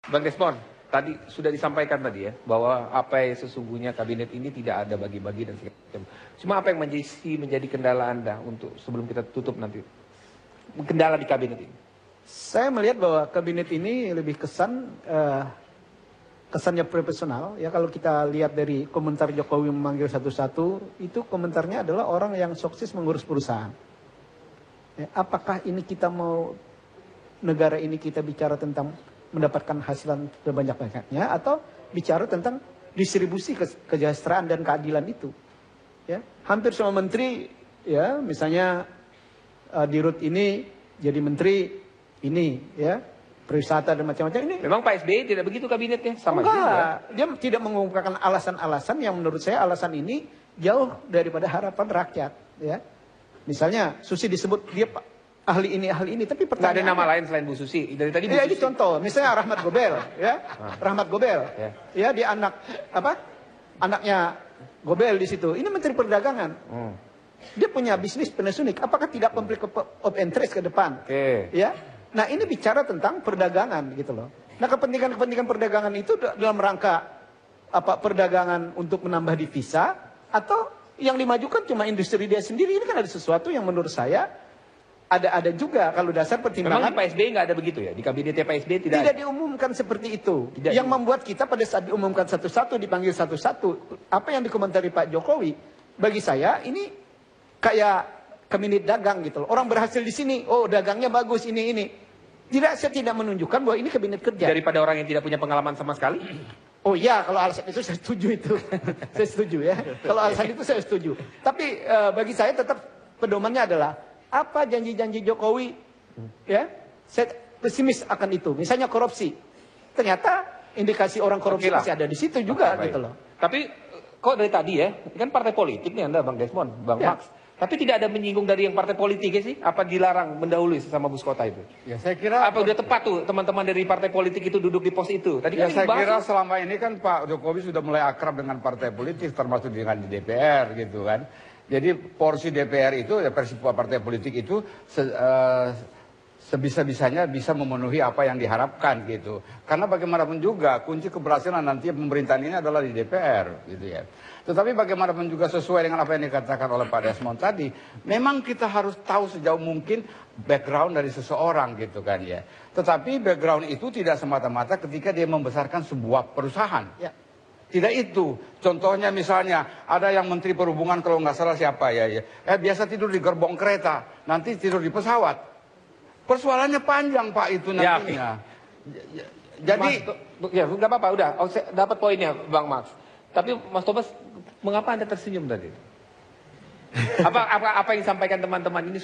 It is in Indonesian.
Bang Desmond, tadi sudah disampaikan tadi ya, bahwa apa yang sesungguhnya kabinet ini tidak ada bagi-bagi dan segala macam. Cuma apa yang menjadi kendala Anda untuk sebelum kita tutup nanti? Kendala di kabinet ini? Saya melihat bahwa kabinet ini lebih kesannya profesional. Ya, kalau kita lihat dari komentar Jokowi memanggil satu-satu, itu komentarnya adalah orang yang sukses mengurus perusahaan. Ya, apakah ini kita mau negara ini kita bicara tentang mendapatkan hasilan sebanyak-banyaknya atau bicara tentang distribusi kesejahteraan dan keadilan itu? Ya, hampir semua menteri, ya, misalnya di RUT ini jadi menteri ini, ya, pariwisata dan macam-macam ini. Memang Pak SBY tidak begitu kabinetnya, sama enggak, juga. dia tidak mengungkapkan alasan-alasan yang menurut saya alasan ini jauh daripada harapan rakyat, ya. Misalnya Susi disebut dia ahli ini, tapi Nggak ada nama lain selain Bu Susi. Dari tadi Bu ya, Susi. ini contoh, misalnya Rahmat Gobel, ya. Rahmat Gobel. Ya, dia anaknya Gobel di situ. Ini Menteri Perdagangan. Dia punya bisnis Panasonic. Apakah tidak konflik of interest ke depan? Ya. Nah, ini bicara tentang perdagangan gitu loh. Nah, kepentingan perdagangan itu dalam rangka perdagangan untuk menambah divisa atau yang dimajukan cuma industri dia sendiri. Ini kan ada sesuatu yang menurut saya ada juga kalau dasar pertimbangan. Memang di Pak SBY nggak ada begitu ya? Di kabinetnya Pak SBY tidak diumumkan seperti itu. Tidak yang membuat kita pada saat diumumkan satu-satu, dipanggil satu-satu, apa yang dikomentari Pak Jokowi, bagi saya ini kayak kabinet dagang gitu loh. Orang berhasil di sini, oh dagangnya bagus ini. Saya tidak menunjukkan bahwa ini kabinet kerja. Daripada orang yang tidak punya pengalaman sama sekali? Oh iya, kalau alasan itu saya setuju itu. Saya setuju ya. Kalau alasan itu saya setuju. Tapi bagi saya tetap pedomannya adalah apa janji-janji Jokowi, ya, saya pesimis akan itu. Misalnya korupsi, ternyata indikasi orang korupsi masih ada di situ juga, gitu loh. Tapi kok dari tadi ya, kan partai politik nih Anda, Bang Desmond, Bang Max. Tapi tidak ada menyinggung dari yang partai politiknya sih? Apa dilarang mendahului sesama bus kota itu? Ya saya kira. Apa udah tepat tuh teman-teman dari partai politik itu duduk di pos itu? Tadi ya kan saya kira selama ini kan Pak Jokowi sudah mulai akrab dengan partai politik, termasuk dengan di DPR gitu kan. Jadi porsi DPR itu, ya persipua partai politik itu sebisa-bisanya bisa memenuhi apa yang diharapkan gitu. Karena bagaimanapun juga kunci keberhasilan nanti pemerintahan ini adalah di DPR gitu ya. Tetapi bagaimanapun juga sesuai dengan apa yang dikatakan oleh Pak Desmond tadi, memang kita harus tahu sejauh mungkin background dari seseorang gitu kan ya. Tetapi background itu tidak semata-mata ketika dia membesarkan sebuah perusahaan. Ya. Tidak itu. Contohnya misalnya ada yang Menteri Perhubungan kalau nggak salah siapa ya. Biasa tidur di gerbong kereta, nanti tidur di pesawat. Persoalannya panjang Pak itu nantinya. Jadi ya nggak apa-apa udah. Dapat poinnya Bang Max. Tapi Mas Tobas, mengapa Anda tersenyum tadi? Apa yang disampaikan teman-teman ini